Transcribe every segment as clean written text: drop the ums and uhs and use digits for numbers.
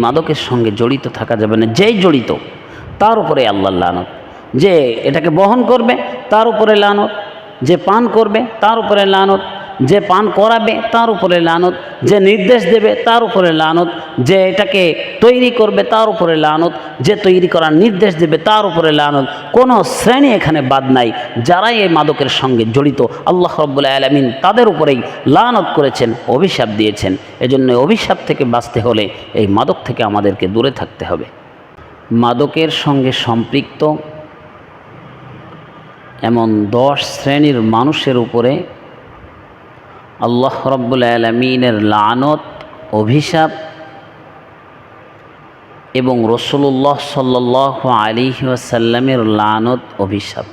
মাদকের সঙ্গে জড়িত থাকা যাবে না। যেই জড়িত তার উপরে আল্লাহর লানত। যে এটাকে বহন করবে তার উপরে লানত, যে পান করবে তার উপরে লানত, যে পান করাবে তার উপরে লানত, যে নির্দেশ দেবে তার উপরে লানত, যে এটাকে তৈরি করবে তার উপরে লানত, যে তৈরি করার নির্দেশ দেবে তার উপরে লানত। কোনো শ্রেণী এখানে বাদ নাই। যারাই এই মাদকের সঙ্গে জড়িত আল্লাহ রাব্বুল আলামিন তাদের উপরেই লানত করেছেন, অভিশাপ দিয়েছেন। এজন্য অভিশাপ থেকে বাঁচতে হলে এই মাদক থেকে আমাদেরকে দূরে থাকতে হবে। মাদকের সঙ্গে সম্পৃক্ত এমন 10 শ্রেণীর মানুষের উপরে আল্লাহ রাব্বুল আলামিনের লানত, অভিশাপ এবং রাসূলুল্লাহ সাল্লাল্লাহু আলাইহি ওয়াসাল্লামের লানত, অভিশাপ।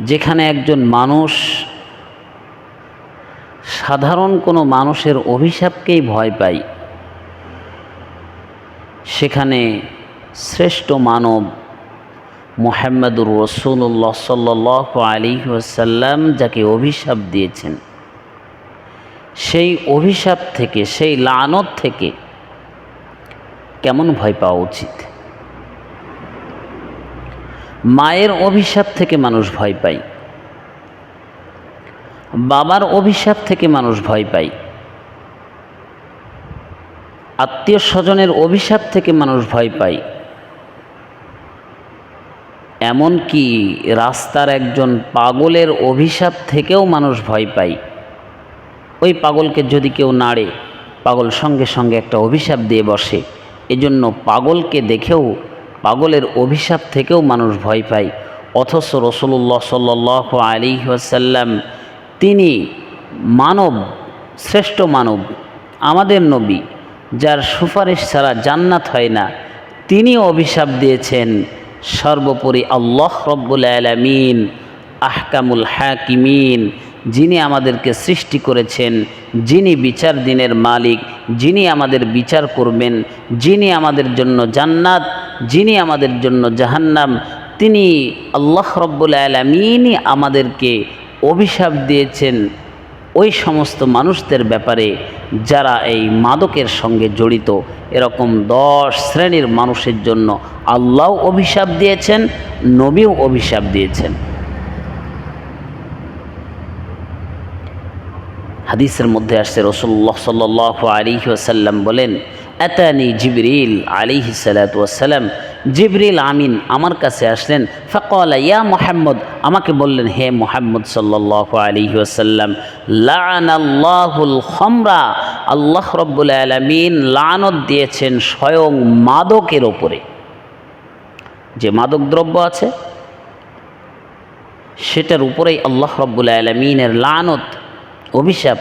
যেখানে একজন মানুষ সাধারণ কোনো মানুষের অভিশাপকেই ভয় পায়, সেখানে শ্রেষ্ঠ মানব মুহাম্মদুর রাসূলুল্লাহ সাল্লাল্লাহু আলাইহি ওয়াসাল্লাম যাকে অভিশাপ দিয়েছেন, সেই অভিশাপ থেকে, সেই লানত থেকে কেমন ভয় পাওয়া উচিত? মায়ের অভিশাপ থেকে মানুষ ভয় পায়, বাবার অভিশাপ থেকে মানুষ ভয় পায়, আত্মীয় স্বজনের অভিশাপ থেকে মানুষ ভয় পায়, এমনকি রাস্তার একজন পাগলের অভিশাপ থেকেও মানুষ ভয় পায়। ওই পাগলকে যদি কেউ নাড়ে, পাগল সঙ্গে সঙ্গে একটা অভিশাপ দিয়ে বসে। এজন্য পাগলকে দেখেও, পাগলের অভিশাপ থেকেও মানুষ ভয় পায়। অথচ রাসূলুল্লাহ সাল্লাল্লাহু আলাইহি ওয়াসাল্লাম তিনি মানব, শ্রেষ্ঠ মানব, আমাদের নবী, যার সুপারিশ ছাড়া জান্নাত হয় না, তিনি অভিশাপ দিয়েছেন। সর্বোপরি আল্লাহ রাব্বুল আলামিন আহকামুল হাকিমিন, যিনি আমাদেরকে সৃষ্টি করেছেন, যিনি বিচার দিনের মালিক, যিনি আমাদের বিচার করবেন, যিনি আমাদের জন্য জান্নাত, যিনি আমাদের জন্য জাহান্নাম, তিনি আল্লাহ রাব্বুল আলামিনই আমাদেরকে অভিশাপ দিয়েছেন ওই সমস্ত মানুষদের ব্যাপারে যারা এই মাদকের সঙ্গে জড়িত। এরকম 10 শ্রেণীর মানুষের জন্য আল্লাহ অভিশাপ দিয়েছেন, নবীও অভিশাপ দিয়েছেন। হাদিসের মধ্যে আসছে রাসূলুল্লাহ সাল্লাল্লাহু আলাইহি ওয়াসাল্লাম বলেন, আতানি জিবরিল আলাইহিস সালাতু ওয়াসসালাম, জিবরিল আমিন আমার কাছে আসলেন। ফাকালা ইয়া মুহাম্মদ, আমাকে বললেন হে মুহাম্মদ সাল্লাল্লাহু আলাইহি ওয়াসাল্লাম, লাআনাল্লাহুল খামরা, আল্লাহ রাব্বুল আলামিন লানত দিয়েছেন স্বয়ং মাদকের ওপরে। যে মাদক দ্রব্য আছে সেটার উপরেই আল্লাহ রাব্বুল আলামিনের লানত, অভিশাপ।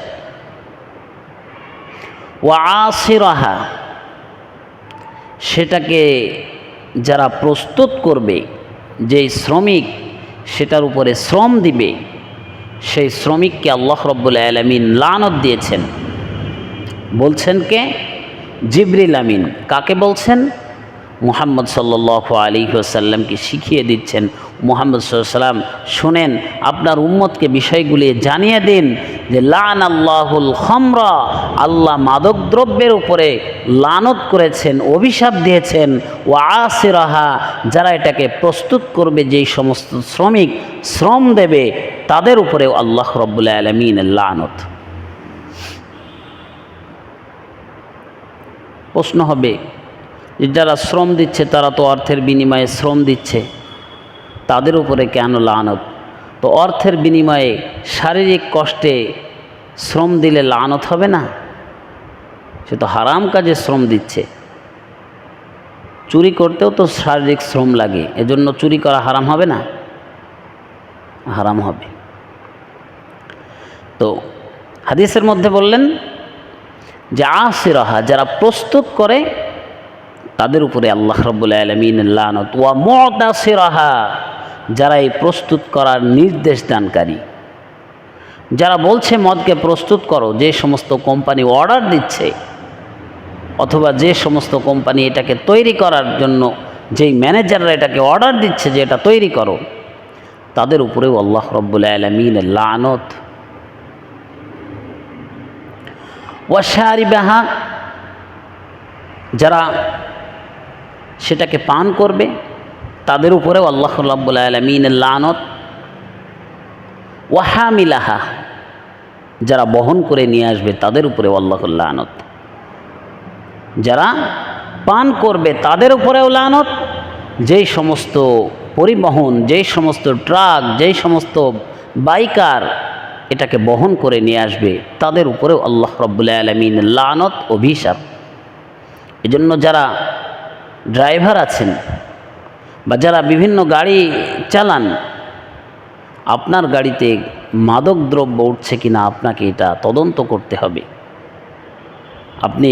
ওয়া আসিরাহা, সেটাকে যারা প্রস্তুত করবে, যেই শ্রমিক সেটার উপরে শ্রম দিবে, সেই শ্রমিককে আল্লাহ রাব্বুল আলামিন লানত দিয়েছেন। বলছেন কে? জিবরিল আমিন। কাকে বলছেন? মুহাম্মদ সাল্লাল্লাহু আলাইহি ওয়াসাল্লামকে শিখিয়ে দিচ্ছেন। মুহাম্মদ সাল্লাল্লাহু আলাইহি ওয়াসাল্লাম শোনেন, আপনার উম্মতকে বিষয়গুলি জানিয়ে দিন যে লানাল্লাহুল খামরা, আল্লাহ মাদক দ্রব্যের উপরে লানত করেছেন, অভিশাপ দিয়েছেন। ওয়া আসিরাহা, যারা এটাকে প্রস্তুত করবে, যেই সমস্ত শ্রমিক শ্রম দেবে, তাদের উপরেও আল্লাহ রাব্বুল আলামিনের লানত। প্রশ্ন হবে যে যারা শ্রম দিচ্ছে তারা তো অর্থের বিনিময়ে শ্রম দিচ্ছে, তাদের উপরে কেন লানত? তো অর্থের বিনিময়ে শারীরিক কষ্টে শ্রম দিলে লানত হবে না? সে তো হারাম কাজে শ্রম দিচ্ছে। চুরি করতেও তো শারীরিক শ্রম লাগে, এজন্য চুরি করা হারাম হবে না? হারাম হবে। তো হাদিসের মধ্যে বললেন যে আসিরাহা, যারা প্রস্তুত করে তাদের উপরে আল্লাহ রাব্বুল আলামিনের লানত। ওয়া মুতাসিরাহা, যারা এই প্রস্তুত করার নির্দেশ দানকারী, যারা বলছে মদকে প্রস্তুত করো, যে সমস্ত কোম্পানি অর্ডার দিচ্ছে, অথবা যে সমস্ত কোম্পানি এটাকে তৈরি করার জন্য যেই ম্যানেজাররা এটাকে অর্ডার দিচ্ছে যে এটা তৈরি করো, তাদের উপরেও আল্লাহ রাব্বুল আলামিনের লানত। ওয়াশারিবাহা, যারা সেটাকে পান করবে তাদের উপরেও আল্লাহ রাব্বুল আলামিনের লানত। ওয়াহামিলাহা, যারা বহন করে নিয়ে আসবে তাদের উপরেও আল্লাহর লানত। যারা পান করবে তাদের উপরেও লানত। যেই সমস্ত পরিবহন, যেই সমস্ত ট্রাক, যেই সমস্ত বাইকার এটাকে বহন করে নিয়ে আসবে তাদের উপরেও আল্লাহ রাব্বুল আলামিনের লানত, অভিশাপ। এজন্য যারা ড্রাইভার আছেন বা যারা বিভিন্ন গাড়ি চালান, আপনার গাড়িতে মাদক দ্রব্য উঠছে কিনা আপনাকে এটা তদন্ত করতে হবে। আপনি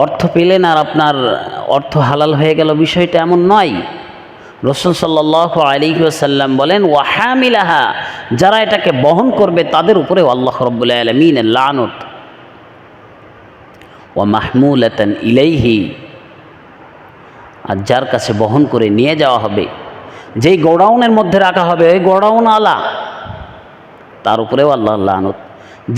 অর্থ পেলেন আর আপনার অর্থ হালাল হয়ে গেল, বিষয়টা এমন নয়। রাসূল সাল্লাল্লাহু আলাইহি ওয়াসাল্লাম বলেন ওয়াহামিলাহা, যারা এটাকে বহন করবে তাদের উপরেও আল্লাহ রাব্বুল আলামিনের লানত। ওয়া মাহমুলাতান ইলাইহি, আর যার কাছে বহন করে নিয়ে যাওয়া হবে, যেই গোডাউনের মধ্যে রাখা হবে ওই গোডাউন আলা, তার উপরেও আল্লাহর লানত।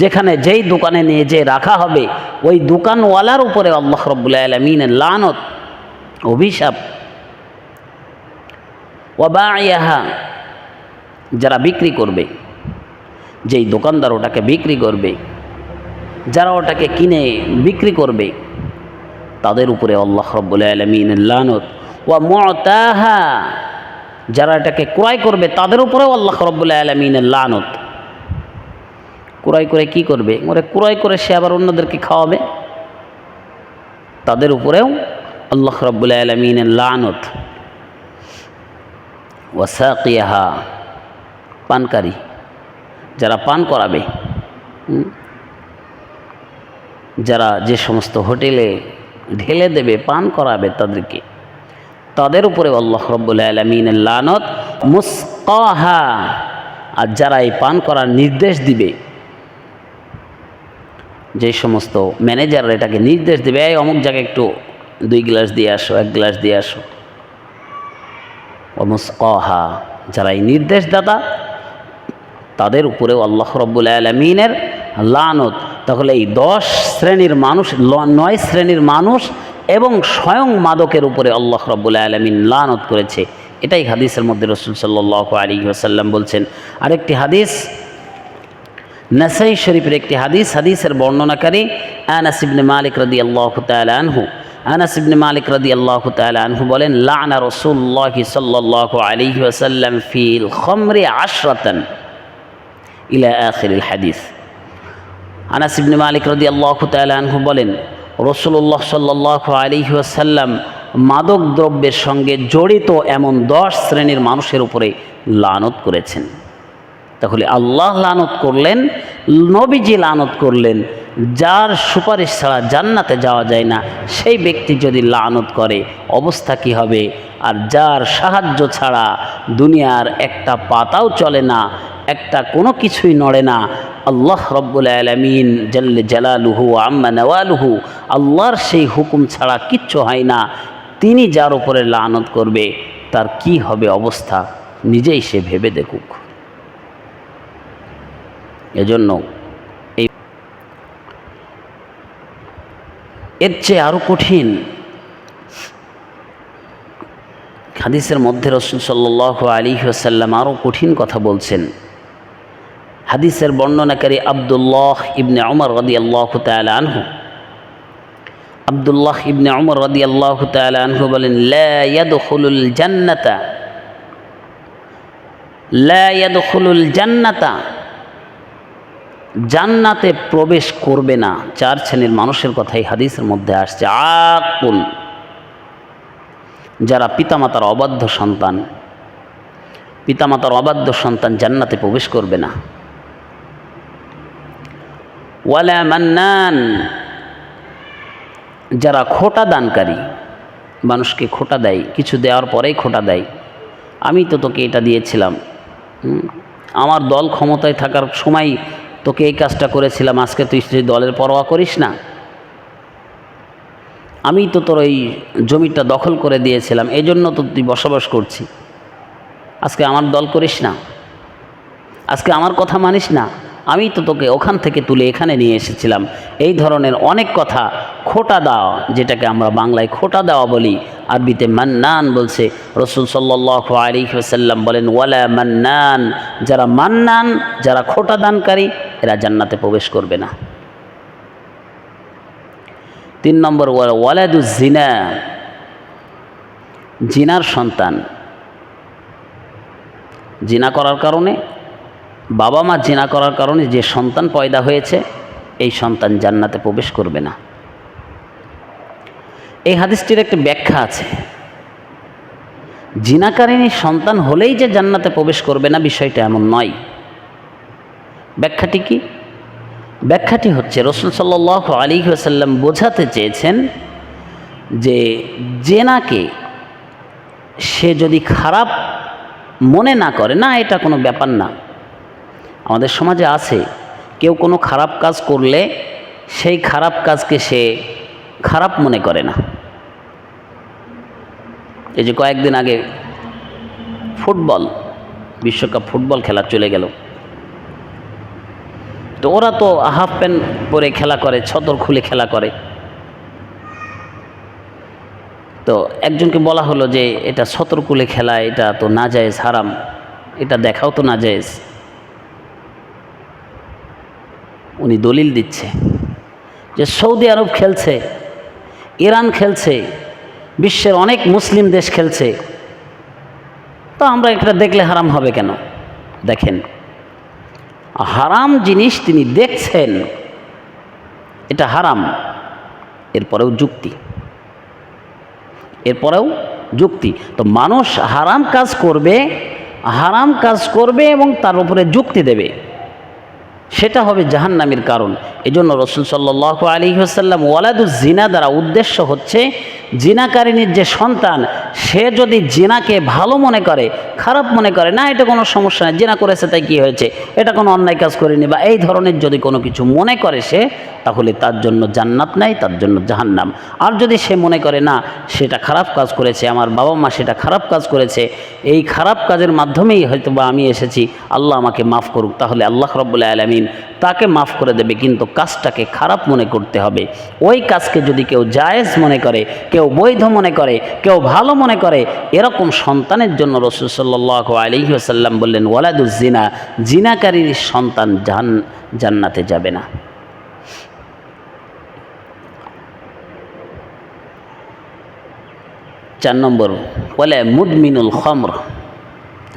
যেখানে যেই দোকানে নিয়ে যে রাখা হবে ওই দোকানওয়ালার উপরে আল্লাহ রাব্বুল আলামিনের লানত, অভিশাপ। ওয়া বাইয়াহা, যারা বিক্রি করবে, যেই দোকানদার ওটাকে বিক্রি করবে, যারা ওটাকে কিনে বিক্রি করবে তাদের উপরে আল্লাহ রাব্বুল আলামিনের লানত। ওয়া মুতাহা, যারা এটাকে ক্রয় করবে তাদের উপরেও আল্লাহ রাব্বুল আলামিনের লানত। ক্রয় করে কি করবে? ওরে ক্রয় করে সে আবার অন্যদেরকে খাওয়াবে, তাদের উপরেও আল্লাহ রাব্বুল আলামিনের লানত। ওয়া সাকিয়াহা, পানকারী, যারা পান করাবে, যারা যে সমস্ত হোটেলে ঢেলে দেবে, পান করাবে তাদেরকে, তাদের উপরেও আল্লাহ রাব্বুল আলামিনের লানত। মুসকাহা, আর যারা এই পান করার নির্দেশ দিবে, যে সমস্ত ম্যানেজাররা এটাকে নির্দেশ দেবে, এই অমুক জায়গায় একটু 2 গ্লাস দিয়ে আসো, 1 গ্লাস দিয়ে আসো। ও মুসকাহা, যারা এই নির্দেশদাতা তাদের উপরেও আল্লাহ রাব্বুল আলামিনের লানত। তাহলে এই 10 শ্রেণীর মানুষ, 9 শ্রেণীর মানুষ এবং স্বয়ং মাদকের উপরে আল্লাহ রাব্বুল আলামিন লানত করেছে। এটাই হাদিসের মধ্যে রাসূল সাল্লাল্লাহু আলাইহি ওয়াসাল্লাম বলছেন। আরেকটি হাদিস নাসাই শরীফের একটি হাদিস, হাদিসের বর্ণনাকারী আনাস ইবনে মালিক রাদিয়াল্লাহু তাআলা আনহু। আনাস ইবনে মালিক রাদিয়াল্লাহু তাআলা আনহু বলেন লা'না রাসূলুল্লাহ সাল্লাল্লাহু আলাইহি ওয়াসাল্লাম ফিল খামরি 10রাতান ইলা আখিরিল হাদিস। আনাস ইবনে মালিক রাদিয়াল্লাহু তাআলা আনহু বলেন রাসূলুল্লাহ সাল্লাল্লাহু আলাইহি ওয়াসাল্লাম মাদক দ্রব্যের সঙ্গে জড়িত এমন 10 শ্রেণীর মানুষের উপরে লানত করেছেন। তাহলে আল্লাহ লানত করলেন, নবীজি লানত করলেন। যার সুপারিশ ছাড়া জান্নাতে যাওয়া যায় না সেই ব্যক্তি যদি লানত করে অবস্থা কি হবে? আর যার সাহায্য ছাড়া দুনিয়ার একটা পাতাও চলে না, একটা কোনো কিছুই নড়ে না, আল্লাহ রব্বুল আলামিন জাল্লে জালালুহু আম্মা নওয়ালুহু, আল্লাহর সেই হুকুম ছাড়া কিচ্ছু হয় না, তিনি যার উপরে লানত করবে তার কি হবে অবস্থা নিজেই সে ভেবে দেখুক। এজন্য এই এর চেয়ে আরও কঠিন হাদিসের মধ্যে রাসূল সাল্লাল্লাহু আলাইহি ওয়াসাল্লাম আরও কঠিন কথা বলছেন। হাদিসের বর্ণনাকারী আব্দুল্লাহ ইবনে উমর রাদিয়াল্লাহু তাআলা আনহু, আব্দুল্লাহ ইবনে উমর রাদিয়াল্লাহু তাআলা আনহু বলেন লা ইয়াদখুলুল জান্নাতা, জান্নাতে প্রবেশ করবে না 4 শ্রেণীর মানুষের কথাই হাদিসের মধ্যে আসছে। আকুন, যারা পিতামাতার অবাধ্য সন্তান, পিতামাতার অবাধ্য সন্তান জান্নাতে প্রবেশ করবে না। ওয়ালা মান্নান, যারা খোটা দানকারী, মানুষকে খোটা দেয়, কিছু দেওয়ার পরেই খোটা দেয়, আমি তো তোকে এটা দিয়েছিলাম, আমার দল ক্ষমতায় থাকার সময় তোকে এই কাজটা করেছিলাম, আজকে তুই সেই দলের পরোয়া করিস না, আমি তো তোর ওই জমিটা দখল করে দিয়েছিলাম, এই জন্য তো তুই বসবাস করছি, আজকে আমার দল করিস না, আজকে আমার কথা মানিস না, আমি তো তোকে ওখান থেকে তুলে এখানে নিয়ে এসেছিলাম। এই ধরনের অনেক কথা, খোটা দেওয়া, যেটাকে আমরা বাংলায় খোটা দেওয়া বলি, আরবিতে মান্নান বলছে। রসুল সাল্লাল্লাহু আলাইহি ওয়াসাল্লাম বলেন, ওয়ালা মান্নান, যারা মান্নান, যারা খোটা দানকারী, এরা জান্নাতে প্রবেশ করবে না। 3 নম্বর, ওয়ালাদুজ জিনা, জিনার সন্তান। জিনা করার কারণে, বাবা মা জিনা করার কারণে যে সন্তান পয়দা হয়েছে, এই সন্তান জান্নাতে প্রবেশ করবে না। এই হাদিসটির একটা ব্যাখ্যা আছে। জিনাকারিনী সন্তান হলেই যে জান্নাতে প্রবেশ করবে না, বিষয়টা এমন নয়। ব্যাখ্যাটি কি? ব্যাখ্যাটি হচ্ছে, রাসূল সাল্লাল্লাহু আলাইহি ওয়াসাল্লাম বোঝাতে চেয়েছেন যে জেনাকে সে যদি খারাপ মনে না করে, না এটা কোনো ব্যাপার না। আমাদের সমাজে আছে, কেউ কোনো খারাপ কাজ করলে সেই খারাপ কাজকে সে খারাপ মনে করে না। এই যে কয়েকদিন আগে ফুটবল বিশ্বকাপ ফুটবল খেলা চলে গেল, তো ওরা তো হাফ প্যান্ট পরে খেলা করে, ছতর খুলে খেলা করে। তো একজনকে বলা হলো যে এটা ছতর খুলে খেলা, এটা তো নাজায়েজ, হারাম, এটা দেখাও তো নাজায়েজ। উনি দলিল দিচ্ছে যে সৌদি আরব খেলছে, ইরান খেলছে, বিশ্বের অনেক মুসলিম দেশ খেলছে, তো আমরা এটা দেখলে হারাম হবে কেন? দেখেন, হারাম জিনিস তিনি দেখছেন, এটা হারাম, এরপরেও যুক্তি, এরপরেও যুক্তি। তো মানুষ হারাম কাজ করবে এবং তার উপরে যুক্তি দেবে, সেটা হবে জাহান্নামের কারণ। এজন্য রাসূল সাল্লাল্লাহু আলাইহি ওয়াসাল্লাম ওয়ালাদুজ জিনা দ্বারা উদ্দেশ্য হচ্ছে জিনাকারিনীর যে সন্তান, সে যদি জিনাকে ভালো মনে করে, খারাপ মনে করে, না এটা কোনো সমস্যা নেই, জিনা করেছে তাই কি হয়েছে, এটা কোনো অন্যায় কাজ করেনি, বা এই ধরনের যদি কোনো কিছু মনে করে সে, তাহলে তার জন্য জান্নাত নাই, তার জন্য জাহান্নাম। আর যদি সে মনে করে না সেটা খারাপ কাজ করেছে, আমার বাবা মা সেটা খারাপ কাজ করেছে, এই খারাপ কাজের মাধ্যমেই হয়তো বা আমি এসেছি, আল্লাহ আমাকে মাফ করুক, তাহলে আল্লাহ রাব্বুল আলামিন তাকে মাফ করে দেবে। কিন্তু কাজটাকে খারাপ মনে করতে হবে। ওই কাজকে যদি কেউ জায়েজ মনে করে, কেউ বৈধ মনে করে, কেউ ভালো মনে করে, এরকম সন্তানের জন্য রাসূল সাল্লাল্লাহু আলাইহি ওয়াসাল্লাম বললেন, ওয়ালাদুজ জিনা, জিনাকারীর সন্তান জান্নাতে যাবে না। চার নম্বর, বলে মুদমিনুল খমর,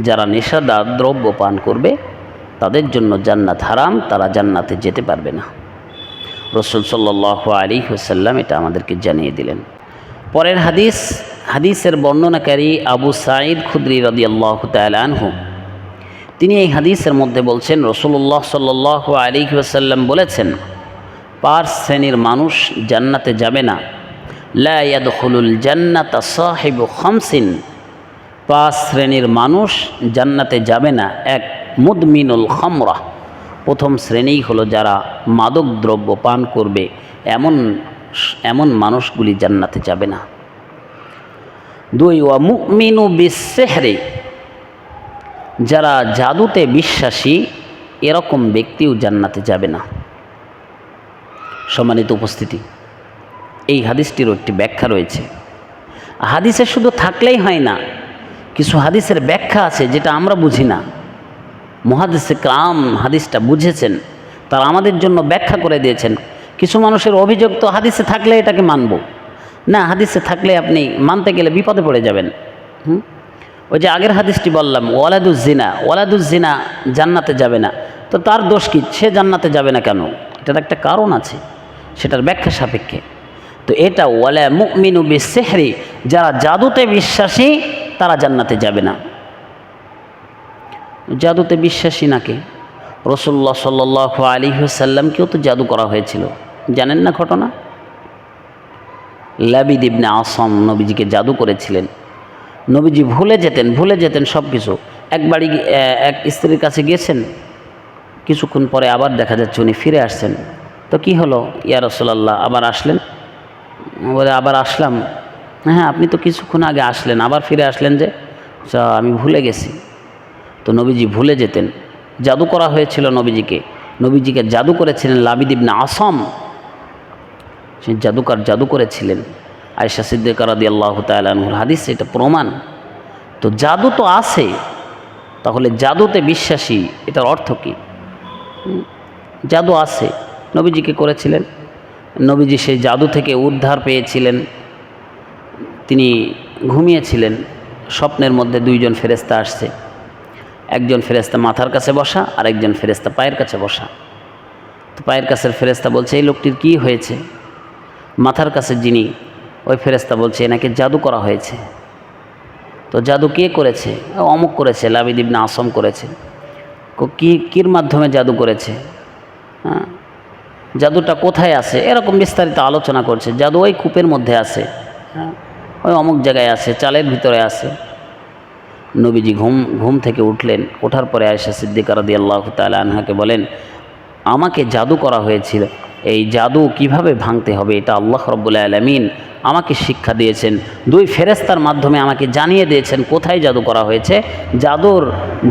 যারা নেশাদার দ্রব্য পান করবে তাদের জন্য জান্নাত হারাম, তারা জান্নাতে যেতে পারবে না। রাসূল সাল্লাল্লাহু আলাইহি ওয়াসাল্লাম এটা আমাদেরকে জানিয়ে দিলেন। পরের হাদিসের বর্ণনাকারী আবু সাঈদ খুদরি রাদিয়াল্লাহু তাআলা আনহু, তিনি এই হাদিসের মধ্যে বলছেন, রাসূলুল্লাহ সাল্লাল্লাহু আলাইহি ওয়াসাল্লাম বলেছেন, 5 শ্রেণীর মানুষ জান্নাতে যাবে না। লা ইয়াদখুলুল জান্নাতা সাহিবু খামসিন, 5 শ্রেণীর মানুষ জান্নাতে যাবে না। 1, মুদমিনুল খামরা, প্রথম শ্রেণী হলো যারা মাদক দ্রব্য পান করবে, এমন মানুষগুলি জান্নাতে যাবে না। 2, ওয়া মুমিনু বিসসিহরি, যারা জাদুতে বিশ্বাসী, এরকম ব্যক্তিও জান্নাতে যাবে না। সম্মানিত উপস্থিতি, এই হাদিসটিরও একটি ব্যাখ্যা রয়েছে। হাদিসে শুধু থাকলেই হয় না, কিছু হাদিসের ব্যাখ্যা আছে যেটা আমরা বুঝি না। মুহাদ্দিসে কেরাম হাদিসটা বুঝেছেন, তারা আমাদের জন্য ব্যাখ্যা করে দিয়েছেন। কিছু মানুষের অভিযোগ, তো হাদিসে থাকলে এটাকে মানব না, হাদিসে থাকলে আপনি মানতে গেলে বিপদে পড়ে যাবেন। ওই যে আগের হাদিসটি বললাম, ওয়ালাদুজ জিনা জান্নাতে যাবে না, তো তার দোষ কি? সে জান্নাতে যাবে না কেন? এটার একটা কারণ আছে, সেটার ব্যাখ্যা সাপেক্ষে। তো এটা ওয়ালা মুমিনু বিসসিহরি, যারা জাদুতে বিশ্বাসী তারা জান্নাতে যাবে না। জাদুতে বিশ্বাসী নাকি? রাসূলুল্লাহ সাল্লাল্লাহু আলাইহি ওয়াসাল্লামকেও তো জাদু করা হয়েছিল, জানেন না ঘটনা? লাবিদ ইবনে আসম নবীজিকে জাদু করেছিলেন। নবীজি ভুলে যেতেন সব কিছু। এক স্ত্রীর কাছে গিয়েছেন, কিছুক্ষণ পরে আবার দেখা যাচ্ছে উনি ফিরে আসছেন। তো কি হলো ইয়া রাসূলুল্লাহ, আবার আসলেন? বলে, আবার আসলাম। হ্যাঁ, আপনি তো কিছুক্ষণ আগে আসলেন, আবার ফিরে আসলেন যে? আমি ভুলে গেছি। তো নবীজি ভুলে যেতেন, জাদু করা হয়েছিল নবীজিকে। নবীজিকে জাদু করেছিলেন লাবিদ ইবনে আসম, সে জাদুকর জাদু করেছিলেন। আয়েশা সিদ্দিকা রাদিয়াল্লাহু তাআলা আনহার হাদিস, এটা প্রমাণ। তো জাদু তো আছে, তাহলে জাদুতে বিশ্বাসী এটার অর্থ কী? জাদু আছে, নবীজিকে করেছিলেন, নবীজি সেই জাদু থেকে উদ্ধার পেয়েছিলেন। তিনি ঘুমিয়েছিলেন, স্বপ্নের মধ্যে দুইজন ফেরেশতা আসছে, একজন ফেরেশতা মাথার কাছে বসা আর একজন ফেরেশতা পায়ের কাছে বসা। তো পায়ের কাছের ফেরেশতা বলছে, এই লোকটির কী হয়েছে? মাথার কাছে যিনি, ওই ফেরেশতা বলছে, এনাকে জাদু করা হয়েছে। তো জাদু কে করেছে? অমুক করেছে, লাবিদ ইবনে আসম করেছে। কির মাধ্যমে জাদু করেছে? হ্যাঁ, জাদুটা কোথায় আছে? এরকম বিস্তারিত আলোচনা করছে। জাদু ওই কূপের মধ্যে আছে, হ্যাঁ, ওই অমুক জায়গায় আছে, চালের ভিতরে আছে। নবীজি ঘুম থেকে উঠলেন। ওঠার পরে আয়েশা সিদ্দিকা রাদিয়াল্লাহু তাআলা আনহাকে বলেন, আমাকে জাদু করা হয়েছিল, এই জাদু কিভাবে ভাঙতে হবে এটা আল্লাহ রাব্বুল আলামিন আমাকে শিক্ষা দিয়েছেন। দুই ফেরেশতার মাধ্যমে আমাকে জানিয়ে দিয়েছেন কোথায় জাদু করা হয়েছে, জাদুর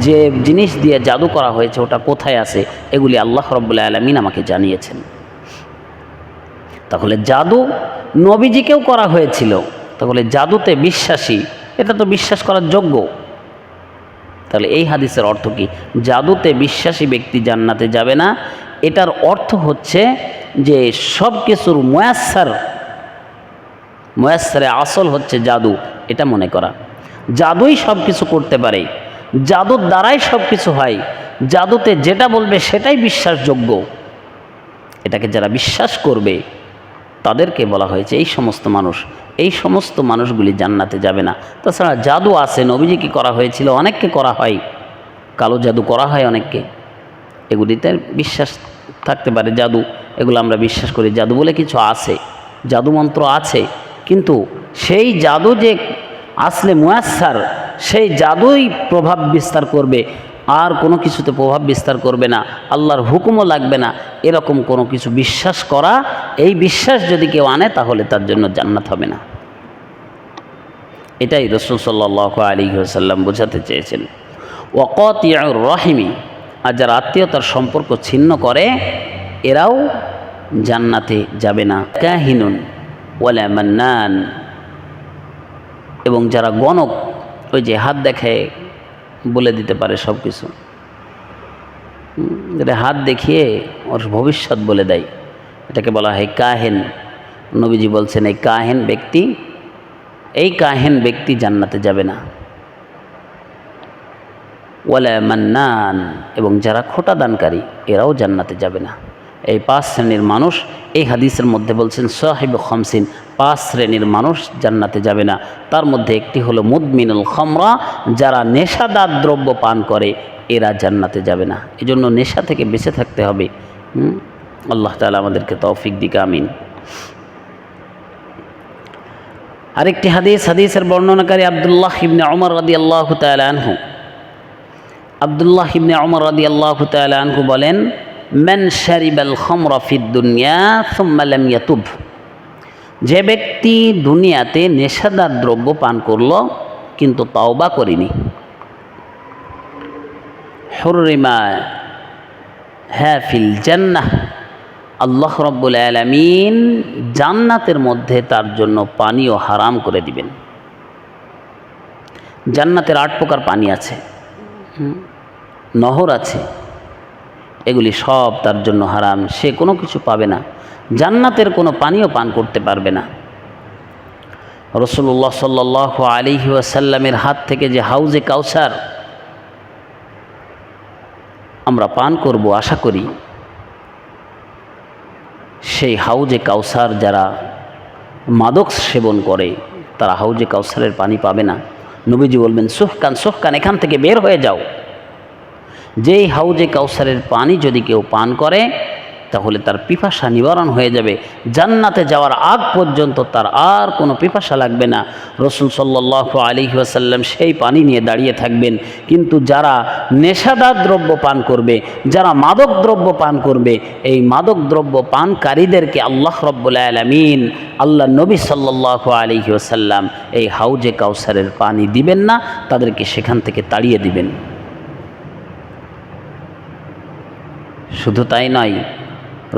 যে জিনিস দিয়ে জাদু করা হয়েছে ওটা কোথায় আছে, এগুলি আল্লাহ রাব্বুল আলামিন আমাকে জানিয়েছেন। তাহলে জাদু নবীজিকেও করা হয়েছিল, তাহলে জাদুতে বিশ্বাসী এটা তো বিশ্বাস করার যোগ্য। তাহলে এই হাদিসের অর্থ কি? জাদুতে বিশ্বাসী ব্যক্তি জান্নাতে যাবে না। এটার অর্থ হচ্ছে যে সব কিছুর মুয়াস্সারে আসল হচ্ছে জাদু, এটা মনে করা। জাদুই সব কিছু করতে পারে, জাদুর দ্বারাই সব কিছু হয়, জাদুতে যেটা বলবে সেটাই বিশ্বাসযোগ্য। এটাকে যারা বিশ্বাস করবে তাদেরকে বলা হয়েছে এই সমস্ত মানুষগুলি জান্নাতে যাবে না। তাছাড়া জাদু আছে, নবীজিকে করা হয়েছিল, অনেককে করা হয়, কালো জাদু করা হয় অনেককে, এগুলিতে বিশ্বাস থাকতে পারে। জাদু এগুলো আমরা বিশ্বাস করি, জাদু বলে কিছু আছে, জাদু মন্ত্র আছে, কিন্তু সেই জাদু যে আসলে মুয়াস্সার, সেই জাদুই প্রভাব বিস্তার করবে, আর কোনো কিছুতে প্রভাব বিস্তার করবে না, আল্লাহর হুকুমও লাগবে না, এরকম কোনো কিছু বিশ্বাস করা, এই বিশ্বাস যদি কেউ আনে তাহলে তার জন্য জান্নাত হবে না। এটাই রাসূল সাল্লাল্লাহু আলাইহি ওয়াসাল্লাম বোঝাতে চেয়েছেন। ওয়াকাতিউর রাহিমি, আর যারা আত্মীয়তার সম্পর্ক ছিন্ন করে এরাও জান্নাতে যাবে না। কাহিনুন ওয়ালা মান্নান, এবং যারা গণক, ওই যে হাত দেখায় বলে দিতে পারে সব কিছু, যেটা হাত দেখিয়ে ওর ভবিষ্যৎ বলে দেয়, এটাকে বলা হয় কাহেন। নবীজি বলছেন এই কাহেন ব্যক্তি জান্নাতে যাবে না। ওয়ালা মান্নান, এবং যারা খোটা দানকারী এরাও জান্নাতে যাবে না। এই 5 শ্রেণীর মানুষ এই হাদিসের মধ্যে বলছেন সাহিব খামসিন, 5 শ্রেণীর মানুষ জান্নাতে যাবে না। তার মধ্যে একটি হলো মুদমিনুল খামরা, যারা নেশাদার দ্রব্য পান করে এরা জান্নাতে যাবে না। এজন্য নেশা থেকে বেঁচে থাকতে হবে। আল্লাহ তাআলা আমাদেরকে তৌফিক দিক, আমিন। আরেকটি হাদিসের বর্ণনাকারী আব্দুল্লাহ ইবনে উমর রাদিয়াল্লাহু তাআলা আনহু। আব্দুল্লাহ ইবনে উমর রাদিয়াল্লাহু তাআলা আনহু বলেন, মান শারিবাল খামরা ফিদ দুনিয়া সুম্মা লাম ইয়াতুব, যে ব্যক্তি দুনিয়াতে নেশাদার দ্রব্য পান করলো কিন্তু তাওবা করেনি, হুররিমা হা ফিল জান্নাহ, আল্লাহ রাব্বুল আলামিন জান্নাতের মধ্যে তার জন্য পানিও হারাম করে দিবেন। জান্নাতের 8 প্রকার পানি আছে, নহর আছে, এগুলি সব তার জন্য হারাম, সে কোনো কিছু পাবে না, জান্নাতের কোনো পানীয় পান করতে পারবে না। রাসূলুল্লাহ সাল্লাল্লাহু আলাইহি ওয়াসাল্লামের হাত থেকে যে হাউজে কাউসার আমরা পান করব আশা করি, সেই হাউজে কাউসার যারা মাদক সেবন করে তারা হাউজে কাউসারের পানি পাবে না। নবীজি বলবেন, সুহকান, এখান থেকে বের হয়ে যাও। যেই হাউজে কাউসারের পানি যদি কেউ পান করে তাহলে তার পিপাসা নিবারণ হয়ে যাবে, জান্নাতে যাওয়ার আগ পর্যন্ত তার আর কোনো পিপাসা লাগবে না। রাসূল সাল্লাল্লাহু আলাইহি ওয়াসাল্লাম সেই পানি নিয়ে দাঁড়িয়ে থাকবেন। কিন্তু যারা নেশাদার দ্রব্য পান করবে, যারা মাদক দ্রব্য পান করবে, এই মাদক দ্রব্য পানকারীদেরকে আল্লাহ রাব্বুল আলামিন, আল্লাহ নবী সাল্লাল্লাহু আলাইহি ওয়াসাল্লাম এই হাউজে কাউসারের পানি দিবেন না, তাদেরকে সেখান থেকে তাড়িয়ে দিবেন। শুধু তাই নয়,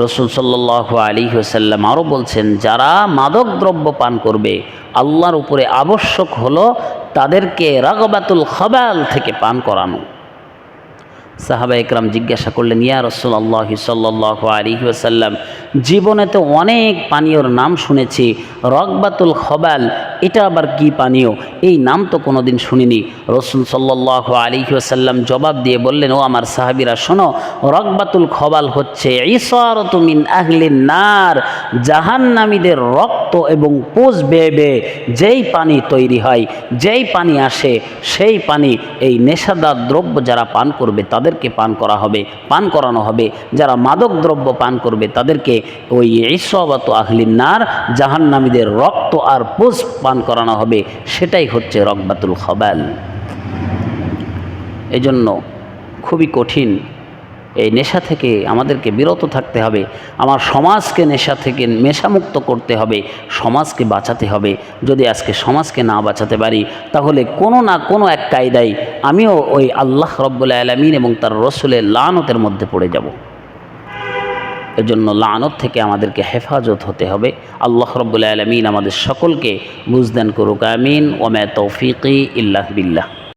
রসুল সাল্লাল্লাহু আলাইহি ওয়াসাল্লাম আরও বলছেন, যারা মাদক দ্রব্য পান করবে আল্লাহর উপরে আবশ্যক হলো তাদেরকে রাগবাতুল খাবাল থেকে পান করানো। সাহাবা একরাম জিজ্ঞাসা করলেন, ইয়া রাসূলুল্লাহ সাল্লাল্লাহু আলাইহি ওয়াসাল্লাম, জীবনে তো অনেক পানীয়র নাম শুনেছি, রগবাতুল খবাল এটা আবার কি পানীয়? এই নাম তো কোনোদিন শুনিনি। রসুল সাল্লাল্লাহু আলাইহি ওয়াসাল্লাম জবাব দিয়ে বললেন, ও আমার সাহাবীরা শোনো, রগবাতুল খবাল হচ্ছে ইসারাতু মিন আহলিন নার, জাহান্নামীদের রক্ত এবং পুজ বেয়ে বেয়ে যেই পানি তৈরি হয়, যেই পানি আসে, সেই পানি এই নেশাদার দ্রব্য যারা পান করবে তাদেরকে পান করানো হবে। যারা মাদক দ্রব্য পান করবে তাদেরকে ওই ইসাবাতু আহলিন নার, জাহান্নামীদের রক্ত আর পুজ পান করানো হবে। সেটাই হচ্ছে রগবাতুল খবাল। এজন্য খুবই কঠিন, এই নেশা থেকে আমাদেরকে বিরত থাকতে হবে। আমার সমাজকে নেশা থেকে নেশামুক্ত করতে হবে, সমাজকে বাঁচাতে হবে। যদি আজকে সমাজকে না বাঁচাতে পারি তাহলে কোনো না কোনো এক কায়দায় আমিও ওই আল্লাহ রব্বুল আলামিন এবং তার রসুলের লানতের মধ্যে পড়ে যাব। এজন্য লানত থেকে আমাদেরকে হেফাজত হতে হবে। আল্লাহ রব্বুল আলামিন আমাদের সকলকে বুঝদান করুক, আমিন। ওয়া মা তৌফিকি ইল্লা বিল্লাহ।